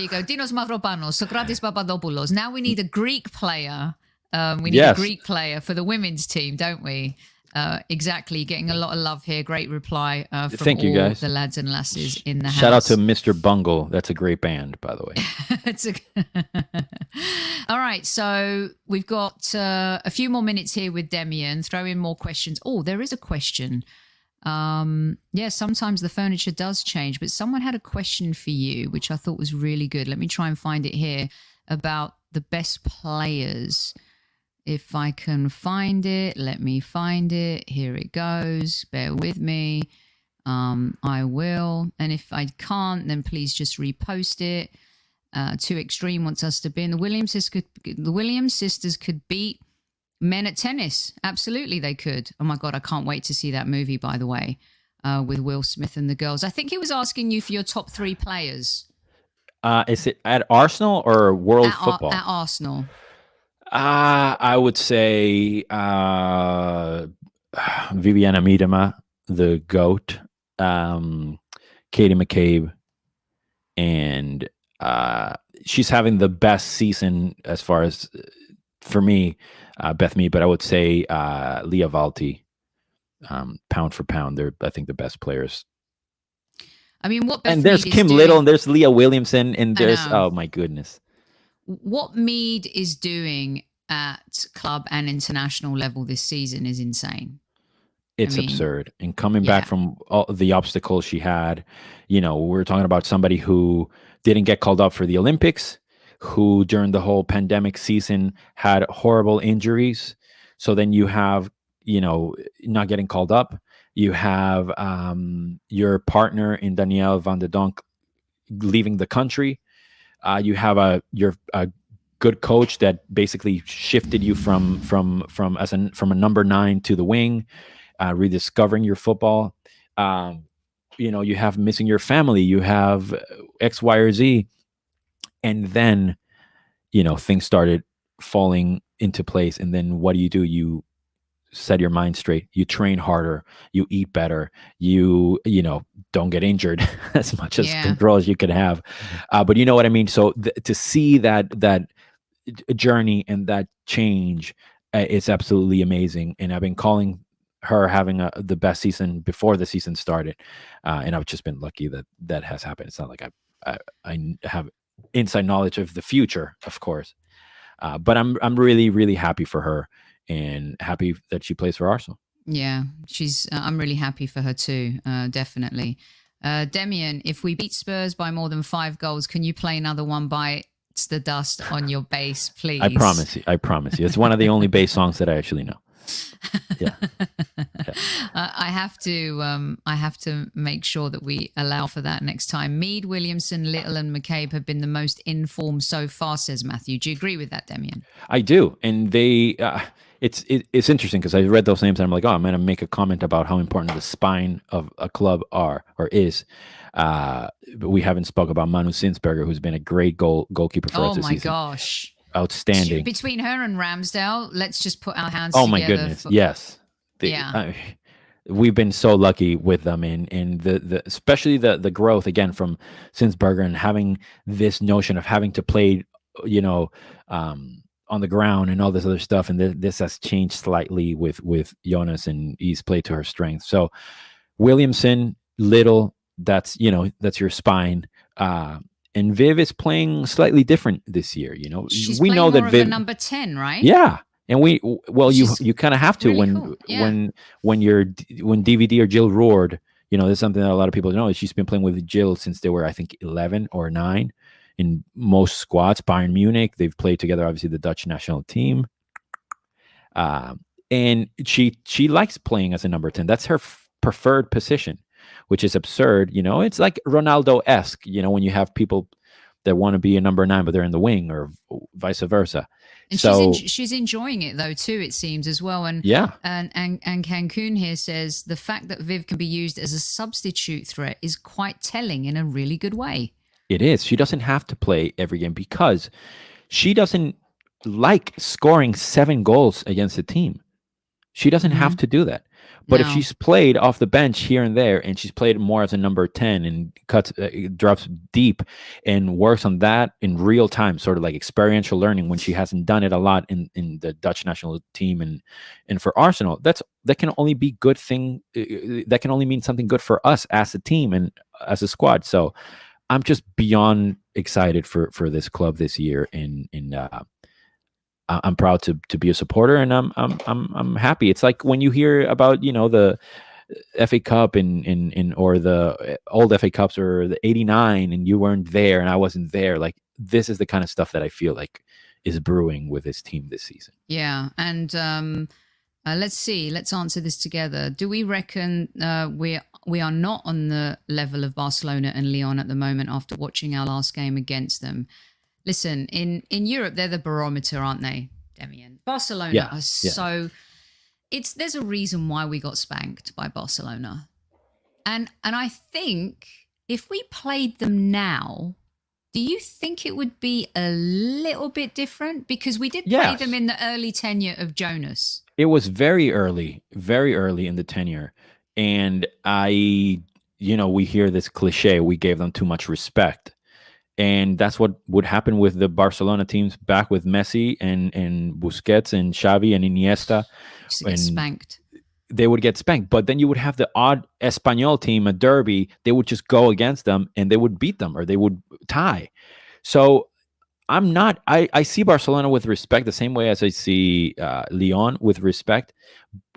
A: go. Dinos Mavropanos, Socrates Papadopoulos. Now we need a Greek player. We need a Greek player for the women's team, don't we? Exactly. Getting a lot of love here. Great reply from
C: Thank you,
A: all
C: guys.
A: the lads and lasses in the house.
C: Shout out to Mr. Bungle. That's a great band, by the way.
A: All right. So we've got a few more minutes here with Demian. Throw in more questions. Oh, there is a question. Sometimes the furniture does change, but someone had a question for you, which I thought was really good. Let me try and find it here about the best players. If I can find it, let me find it. Here it goes. Bear with me. I will. And if I can't, then please just repost it. Too Extreme wants us to be in. The Williams sisters could beat men at tennis. Absolutely, they could. Oh my God, I can't wait to see that movie, by the way, with Will Smith and the girls. I think he was asking you for your top 3 players.
C: Is it at Arsenal or world football?
A: At Arsenal.
C: I would say Viviana Miedema, the GOAT, Katie McCabe, and she's having the best season as far as, for me, Beth Mead, but I would say Leah Valti, pound for pound. They're, I think, the best players.
A: I mean, what Beth
C: and there's
A: Mead
C: Kim
A: is
C: Little,
A: doing,
C: and there's Leah Williamson, and there's, oh my goodness.
A: What Mead is doing at club and international level this season is insane.
C: It's absurd. And coming back from all the obstacles she had, we're talking about somebody who didn't get called up for the Olympics, who during the whole pandemic season had horrible injuries. So then you have, not getting called up. You have your partner in Danielle Van de Donk leaving the country. You have your good coach that basically shifted you from a number 9 to the wing, rediscovering your football. You have missing your family. You have X, Y, or Z. And then, things started falling into place. And then what do? You set your mind straight. You train harder. You eat better. You don't get injured as much as control as you can have. But you know what I mean? So to see that journey and that change, it's absolutely amazing. And I've been calling her having the best season before the season started. And I've just been lucky that has happened. It's not like I have inside knowledge of the future, of course. But I'm really, really happy for her and happy that she plays for Arsenal. Yeah,
A: I'm really happy for her too. Definitely. Demian, if we beat Spurs by more than 5 goals, can you play another one by the dust on your bass, please?
C: I promise you. It's one of the only bass songs that I actually know. Yeah.
A: I have to make sure that we allow for that next time. Mead, Williamson, Little, and McCabe have been the most informed so far, says Matthew. Do you agree with that, Demian?
C: I do, and they. It's interesting because I read those names and I'm like, I'm going to make a comment about how important the spine of a club is. But we haven't spoke about Manu Sinsberger, who's been a great goalkeeper for us this season.
A: Oh my gosh.
C: Outstanding.
A: Between her and Ramsdale, let's just put our hands together.
C: Oh my goodness. Yes. We've been so lucky with them, and the especially the growth again from Sinsberger and having this notion of having to play, on the ground and all this other stuff. And this has changed slightly with Jonas, and he's played to her strength. So Williamson, Little, that's your spine. And Viv is playing slightly different this year.
A: She's
C: we know that Viv,
A: number 10, right?
C: Yeah. And you kind of have to really when DVD or Jill Roord, there's something that a lot of people know is she's been playing with Jill since they were, I think, 11 or 9 in most squads. Bayern Munich, they've played together, obviously the Dutch national team. And she likes playing as a number 10. That's her preferred position, which is absurd. It's like Ronaldo-esque, when you have people that want to be a number 9, but they're in the wing, or vice versa.
A: And
C: so
A: she's enjoying it though too, it seems, as well. And
C: yeah,
A: and Cancun here says the fact that Viv can be used as a substitute threat is quite telling in a really good way.
C: it is. She doesn't have to play every game because she doesn't like scoring 7 goals against a team. She doesn't have to do that. But if she's played off the bench here and there, and she's played more as a number 10 and drops deep and works on that in real time, sort of like experiential learning when she hasn't done it a lot in the Dutch national team and for Arsenal, that can only be good thing. That can only mean something good for us as a team and as a squad. So I'm just beyond excited for this club this year, and I'm proud to be a supporter, and I'm happy. It's like when you hear about the FA Cup in or the old FA Cups or the '89, and you weren't there and I wasn't there. Like, this is the kind of stuff that I feel like is brewing with this team this season.
A: Yeah, and let's see. Let's answer this together. Do we reckon we are not on the level of Barcelona and Lyon at the moment after watching our last game against them? Listen, in Europe, they're the barometer, aren't they, Demian? Barcelona are so... There's a reason why we got spanked by Barcelona. And I think if we played them now, do you think it would be a little bit different? Because we did play them in the early tenure of Jonas.
C: It was very early in the tenure. And we hear this cliche, we gave them too much respect. And that's what would happen with the Barcelona teams back with Messi and Busquets and Xavi and Iniesta.
A: Get spanked.
C: They would get spanked. But then you would have the odd Espanyol team, a derby. They would just go against them and they would beat them, or they would tie. So I see Barcelona with respect the same way as I see Lyon with respect,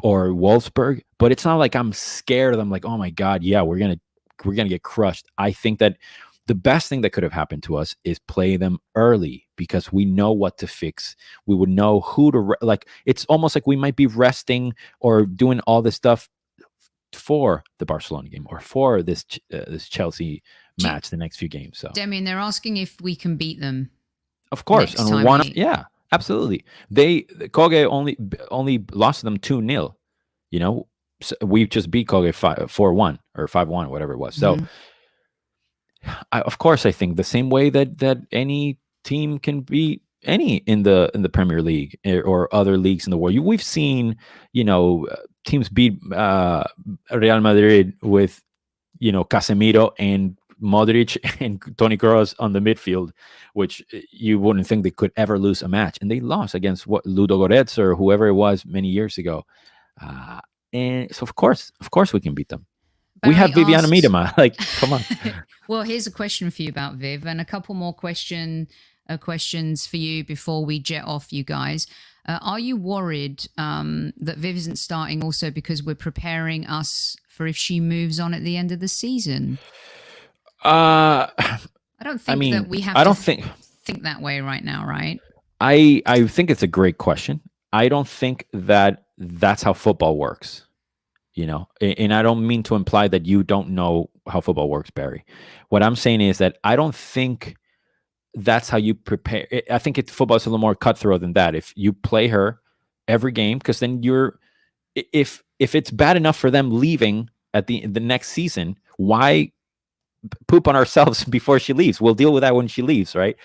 C: or Wolfsburg. But it's not like I'm scared of them. Like, oh my God, yeah, we're gonna get crushed. I think that the best thing that could have happened to us is play them early, because we know what to fix. We would know who to like. It's almost like we might be resting or doing all this stuff for the Barcelona game or for this Chelsea match, the next few games. So,
A: Demian, they're asking if we can beat them.
C: Of course, yeah, absolutely. Koge only lost them 2-0. So we just beat Koge 4-1 or 5-1, whatever it was. So. Of course, I think the same way that any team can beat any in the Premier League or other leagues in the world. We've seen, teams beat Real Madrid with, Casemiro and Modric and Toni Kroos on the midfield, which you wouldn't think they could ever lose a match, and they lost against Ludo Goretz or whoever it was many years ago. And so, of course, we can beat them. Barry, we have Viviana Miedema. Like, come on.
A: Well, here's a question for you about Viv, and a couple more questions for you before we jet off, you guys. Are you worried that Viv isn't starting also because we're preparing us for if she moves on at the end of the season? I don't think that we have think that way right now, right?
C: I think it's a great question. I don't think that that's how football works. And I don't mean to imply that you don't know how football works, Barry. What I'm saying is that I don't think that's how you prepare. I think football is a little more cutthroat than that. If you play her every game, because then if it's bad enough for them leaving at the next season, why poop on ourselves before she leaves? We'll deal with that when she leaves, right?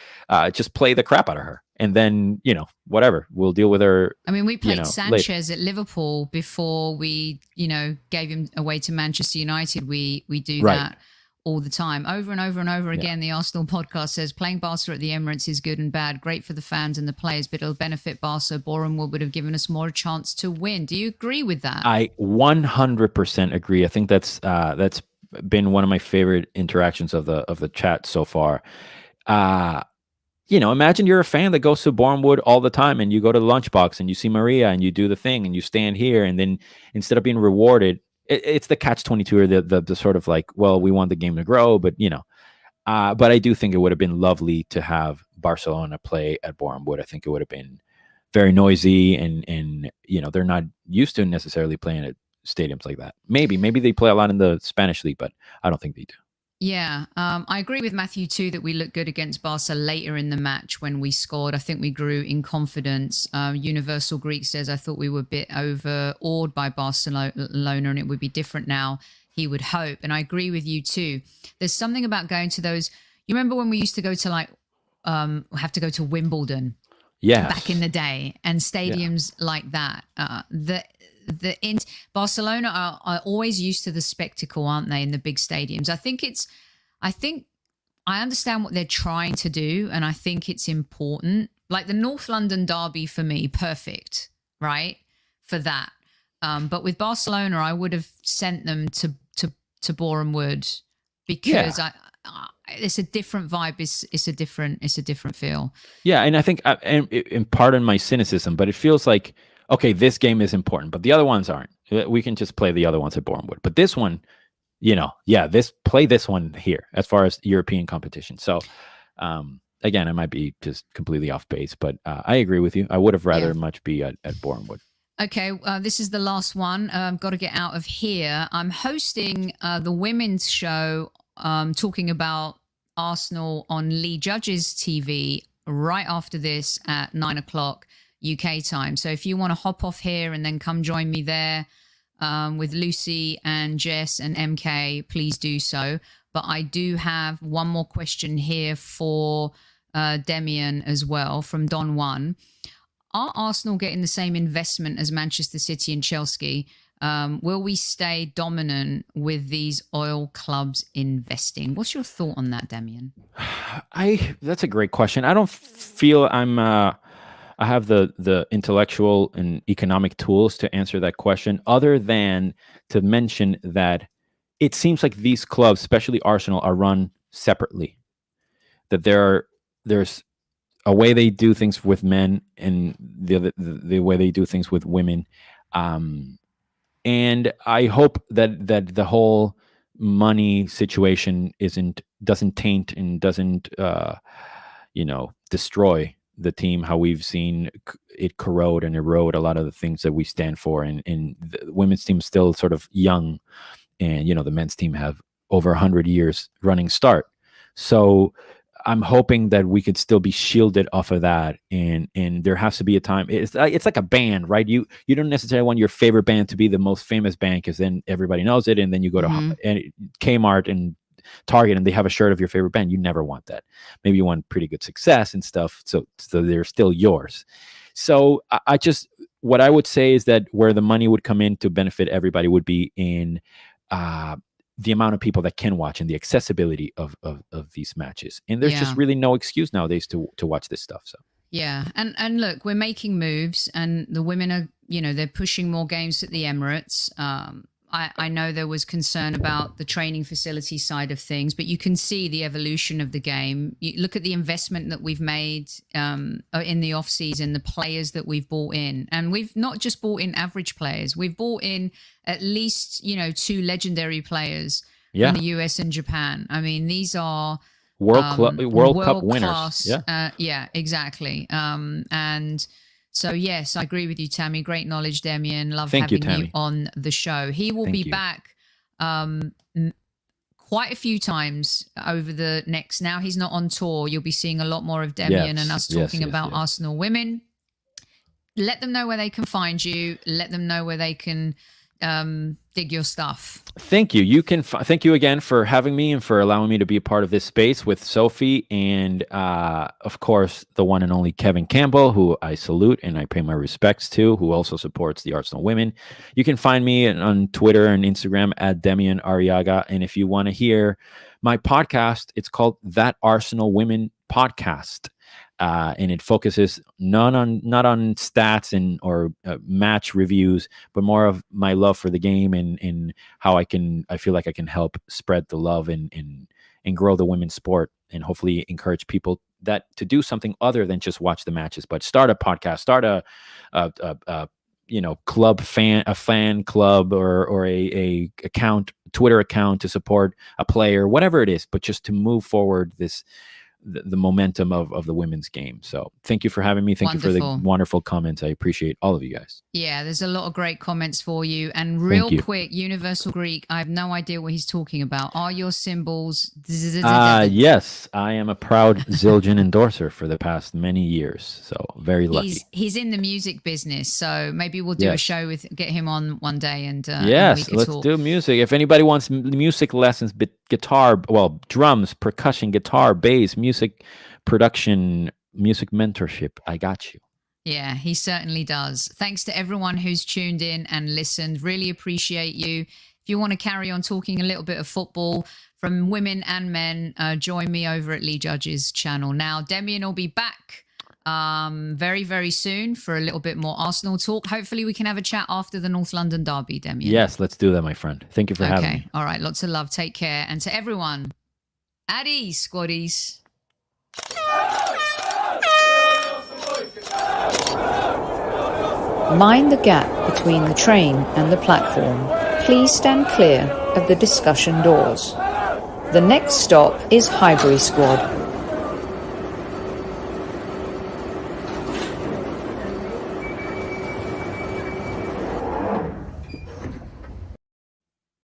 C: Just play the crap out of her. And then, whatever, we'll deal with her.
A: I mean, we played Sanchez at Liverpool before we, gave him away to Manchester United. We do that all the time, over and over and over again. The Arsenal podcast says playing Barca at the Emirates is good and bad, great for the fans and the players, but it'll benefit Barca. Bournemouth would have given us more chance to win. Do you agree with that? I
C: 100% agree. I think that's been one of my favorite interactions of the chat so far. Imagine you're a fan that goes to Bournemouth all the time, and you go to the lunchbox and you see Maria and you do the thing and you stand here, and then instead of being rewarded, it's the catch-22 or the sort of like, well, we want the game to grow, but but I do think it would have been lovely to have Barcelona play at Bournemouth. I think it would have been very noisy, and they're not used to necessarily playing at stadiums like that. Maybe they play a lot in the Spanish league, but I don't think they do.
A: Yeah, I agree with Matthew too that we looked good against Barca later in the match when we scored. I think we grew in confidence. Universal Greek says, I thought we were a bit overawed by Barcelona and it would be different now, he would hope. And I agree with you too. There's something about going to those. You remember when we used to go to have to go to Wimbledon back in the day and stadiums like that? Barcelona are always used to the spectacle, aren't they, in the big stadiums? I understand what they're trying to do, and I think it's important. Like the North London derby for me, perfect, right? For that. But with Barcelona, I would have sent them to Boreham Wood because it's a different vibe. It's a different feel.
C: Yeah, and I think, and pardon my cynicism, but it feels like, okay, this game is important, but the other ones aren't. We can just play the other ones at Boreham Wood. But this one, play this one here as far as European competition. So, again, I might be just completely off base, but I agree with you. I would have rather much be at Boreham Wood.
A: Okay, this is the last one. Got to get out of here. I'm hosting the women's show talking about Arsenal on Lee Judge's TV right after this at 9:00 UK time. So if you want to hop off here and then come join me there with Lucy and Jess and MK, please do so. But I do have one more question here for Demian as well from Don One. Are Arsenal getting the same investment as Manchester City and Chelsea? Will we stay dominant with these oil clubs investing? What's your thought on that, Demian?
C: That's a great question. I don't feel I have the intellectual and economic tools to answer that question, other than to mention that it seems like these clubs, especially Arsenal, are run separately. That there's a way they do things with men and the way they do things with women. And I hope that the whole money situation doesn't taint and doesn't destroy the team, how we've seen it corrode and erode a lot of the things that we stand for. And the women's team is still sort of young, and the men's team have over 100 years running start. So I'm hoping that we could still be shielded off of that, and there has to be a time. It's like a band, right? You don't necessarily want your favorite band to be the most famous band, because then everybody knows it, and then you go to Kmart and Target and they have a shirt of your favorite band. You never want that. Maybe you want pretty good success and stuff, so they're still yours. So what I would say is that where the money would come in to benefit everybody would be in the amount of people that can watch and the accessibility of these matches. And there's just really no excuse nowadays to watch this stuff. So
A: yeah, and look, we're making moves, and the women are, they're pushing more games at the Emirates. I know there was concern about the training facility side of things, but you can see the evolution of the game. You look at the investment that we've made in the off season, the players that we've bought in, and we've not just bought in average players. We've bought in at least, 2 legendary players in the US and Japan. I mean, these are World Cup winners. Class, yeah, exactly. And so, yes, I agree with you, Tammy. Great knowledge, Demian. Love having you on the show. He will be back quite a few times over the next. Now he's not on tour. You'll be seeing a lot more of Demian and us talking about Arsenal women. Let them know where they can find you. Let them know where they can dig your stuff.
C: Thank you. Thank you again for having me and for allowing me to be a part of this space with Sophie and of course the one and only Kevin Campbell, who I salute and I pay my respects to, who also supports the Arsenal women. You can find me on Twitter and Instagram at Demian Arriaga. And if you want to hear my podcast, it's called That Arsenal Women Podcast. And it focuses not on stats or match reviews, but more of my love for the game and how I feel like I can help spread the love and grow the women's sport, and hopefully encourage people to do something other than just watch the matches, but start a podcast, start a fan club or a Twitter account to support a player, whatever it is, but just to move forward this the momentum of the women's game. So thank you for having me. Thank you for the wonderful comments. I appreciate all of you guys.
A: Yeah, there's a lot of great comments for you. And real quick, Universal Greek, I have no idea what he's talking about. Are your symbols?
C: Yes, I am a proud Zildjian endorser for the past many years. So very lucky.
A: He's in the music business. So maybe we'll do a show get him on one day and
C: yes, and let's do music. If anybody wants music lessons, guitar, drums, percussion, guitar, bass, music production, music mentorship, I got you.
A: Yeah, he certainly does. Thanks to everyone who's tuned in and listened. Really appreciate you. If you want to carry on talking a little bit of football from women and men, join me over at Lee Judge's channel. Now, Demian will be back very, very soon for a little bit more Arsenal talk. Hopefully we can have a chat after the North London derby, Demian.
C: Yes, let's do that, my friend. Thank you for having me.
A: All right, lots of love. Take care. And to everyone, at ease, squaddies.
B: Mind the gap between the train and the platform. Please stand clear of the discussion doors. The next stop is Highbury Squad.